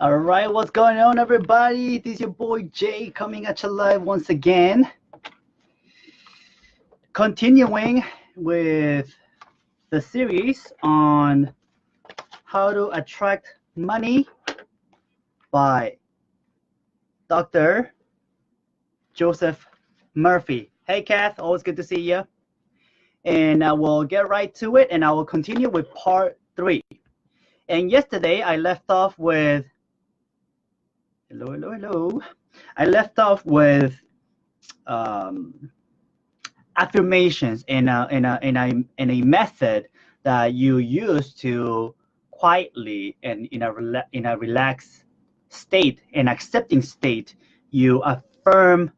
All right, what's going on, everybody? This is your boy Jay coming at you live once again. Continuing with the series on how to attract money by Dr. Joseph Murphy. Hey, Kath, always good to see you. And I will get right to it, and I will continue with part 3. And yesterday I left off with hello. I left off with affirmations in a method that you use to quietly and in a relaxed state, an accepting state, you affirm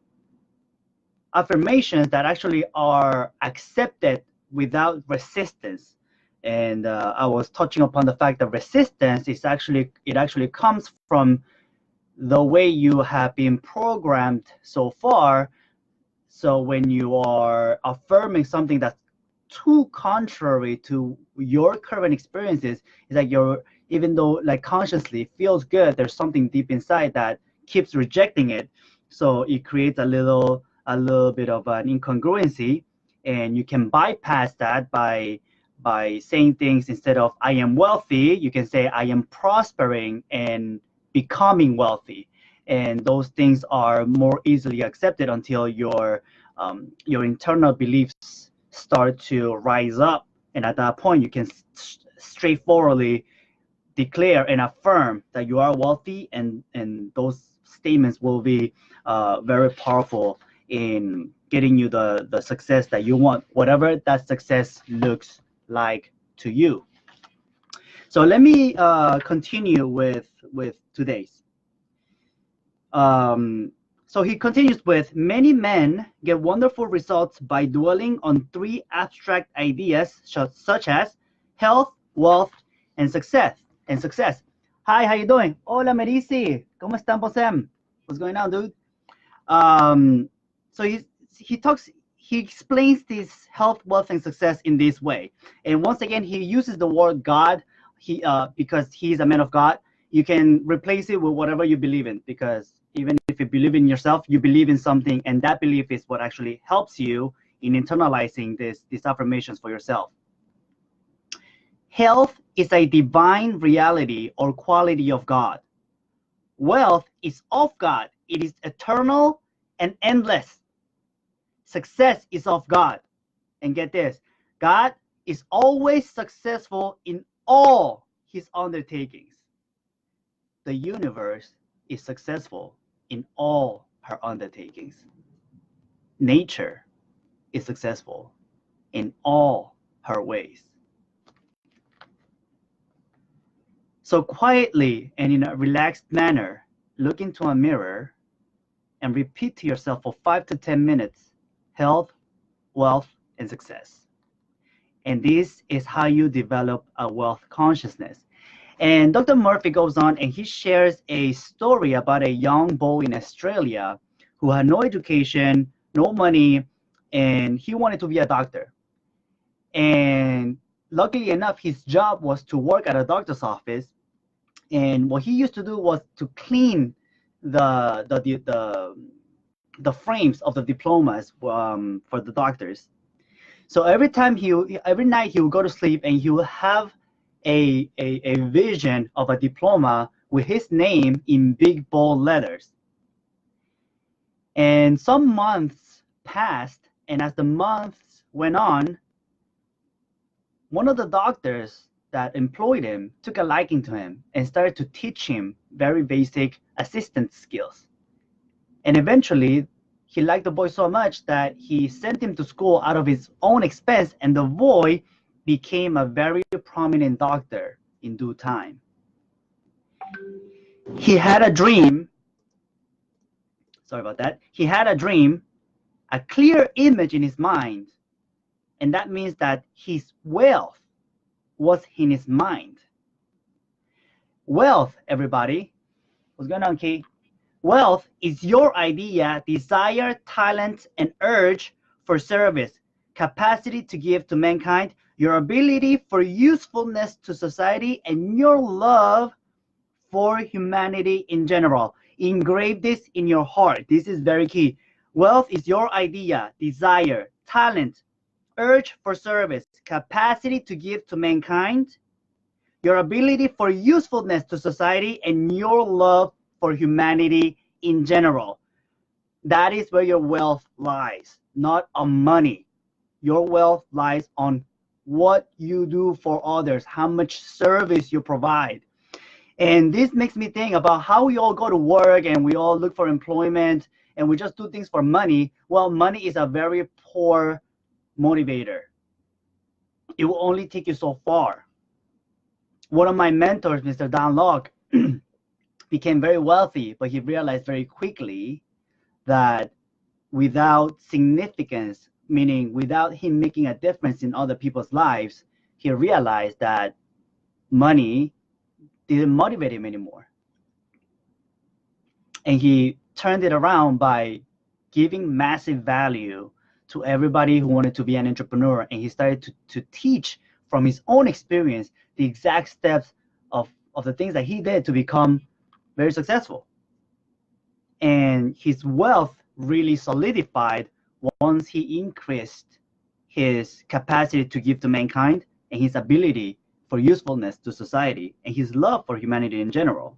affirmations that actually are accepted without resistance. And I was touching upon the fact that resistance is actually comes from the way you have been programmed so far. So when you are affirming something that's too contrary to your current experiences, it's like even though like consciously feels good, there's something deep inside that keeps rejecting it. So it creates a little bit of an incongruency, and you can bypass that by saying things. Instead of I am wealthy, you can say I am prospering and becoming wealthy. And those things are more easily accepted until your internal beliefs start to rise up, and at that point you can straightforwardly declare and affirm that you are wealthy, and those statements will be very powerful in getting you the success that you want, whatever that success looks like to you. So let me continue with today's. So he continues with, many men get wonderful results by dwelling on 3 abstract ideas such as health, wealth, and success. Hi, how you doing? Hola, Merisi. ¿Cómo están, Bosem? What's going on, dude? So he explains this health, wealth, and success in this way. And once again, he uses the word God. Because he's a man of God, you can replace it with whatever you believe in, because even if you believe in yourself, you believe in something, and that belief is what actually helps you in internalizing these affirmations for yourself. Health is a divine reality or quality of God. Wealth is of God. It is eternal and endless. Success is of God. And get this, God is always successful in all his undertakings. The universe is successful in all her undertakings. Nature is successful in all her ways. So quietly and in a relaxed manner, look into a mirror and repeat to yourself for 5 to 10 minutes, health, wealth, and success. And this is how you develop a wealth consciousness. And Dr. Murphy goes on and he shares a story about a young boy in Australia who had no education, no money, and he wanted to be a doctor. And luckily enough, his job was to work at a doctor's office. And what he used to do was to clean the frames of the diplomas for the doctors. So every night he would go to sleep and he would have a vision of a diploma with his name in big bold letters. And some months passed, and as the months went on, one of the doctors that employed him took a liking to him and started to teach him very basic assistant skills. And eventually, he liked the boy so much that he sent him to school out of his own expense, and the boy became a very prominent doctor in due time. He had a dream. Sorry about that. He had a dream, a clear image in his mind, and that means that his wealth was in his mind. Wealth, everybody. What's going on, Kate? Wealth is your idea, desire, talent, and urge for service, capacity to give to mankind, your ability for usefulness to society, and your love for humanity in general. Engrave this in your heart. This is very key. Wealth is your idea, desire, talent, urge for service, capacity to give to mankind, your ability for usefulness to society, and your love for humanity in general. That is where your wealth lies, not on money. Your wealth lies on what you do for others, how much service you provide. And this makes me think about how we all go to work and we all look for employment and we just do things for money. Well, money is a very poor motivator. It will only take you so far. One of my mentors, Mr. Don Locke, became very wealthy, but he realized very quickly that without significance, meaning without him making a difference in other people's lives, he realized that money didn't motivate him anymore. And he turned it around by giving massive value to everybody who wanted to be an entrepreneur. And he started to teach from his own experience the exact steps of the things that he did to become very successful. And his wealth really solidified once he increased his capacity to give to mankind and his ability for usefulness to society and his love for humanity in general.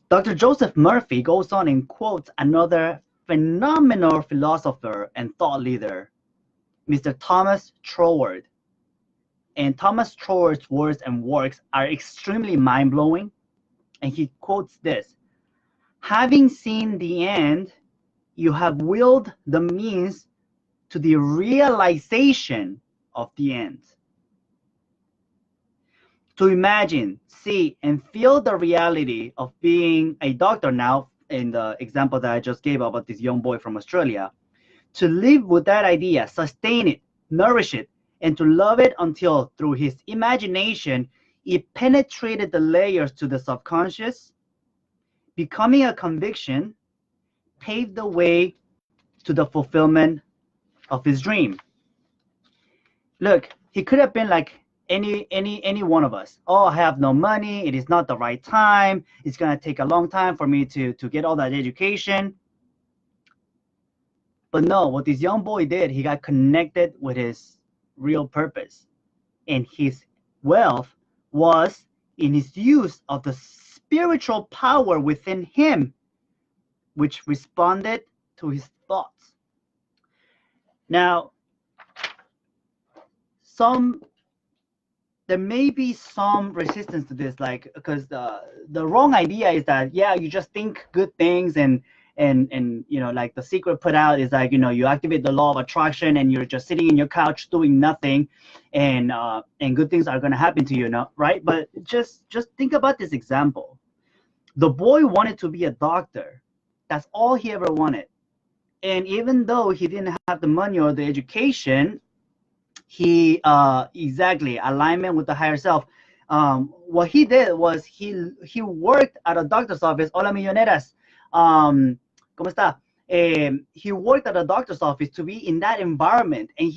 Dr. Joseph Murphy goes on and quotes another phenomenal philosopher and thought leader, Mr. Thomas Troward. And Thomas Troward's words and works are extremely mind-blowing. And he quotes this: having seen the end, you have willed the means to the realization of the end. To imagine, see, and feel the reality of being a doctor now, in the example that I just gave about this young boy from Australia, to live with that idea, sustain it, nourish it, and to love it until through his imagination, it penetrated the layers to the subconscious, becoming a conviction, paved the way to the fulfillment of his dream. Look, he could have been like any one of us. Oh, I have no money. It is not the right time. It's going to take a long time for me to get all that education. But no, what this young boy did, he got connected with his real purpose. And his wealth was in his use of the spiritual power within him, which responded to his thoughts. Now, there may be some resistance to this, like, because the wrong idea is that, yeah, you just think good things and you know, like the secret put out is like, you know, you activate the law of attraction and you're just sitting in your couch doing nothing and good things are going to happen to you, right? But just think about this example. The boy wanted to be a doctor. That's all he ever wanted. And even though he didn't have the money or the education, he exactly alignment with the higher self. What he did was he worked at a doctor's office. Hola milloneras. ¿Cómo está? He worked at a doctor's office to be in that environment, and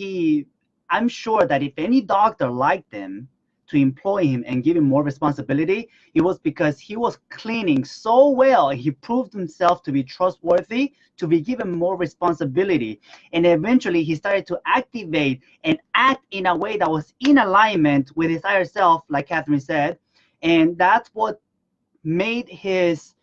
I'm sure that if any doctor liked him to employ him and give him more responsibility, it was because he was cleaning so well. He proved himself to be trustworthy, to be given more responsibility. And eventually he started to activate and act in a way that was in alignment with his higher self, like Catherine said. And that's what made his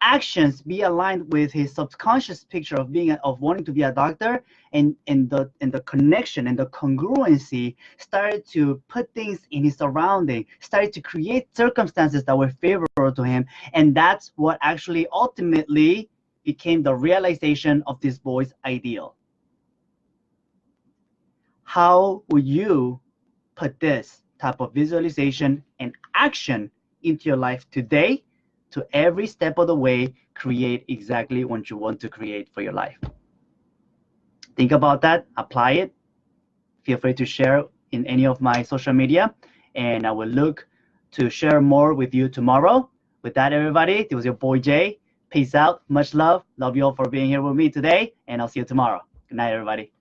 actions be aligned with his subconscious picture of wanting to be a doctor, and the connection and the congruency started to put things in his surrounding, started to create circumstances that were favorable to him, and that's what actually ultimately became the realization of this boy's ideal. How would you put this type of visualization and action into your life today to every step of the way create exactly what you want to create for your life? Think about that, apply it. Feel free to share in any of my social media, and I will look to share more with you tomorrow. With that, everybody, it was your boy Jay. Peace out, much love. Love you all for being here with me today, and I'll see you tomorrow. Good night, everybody.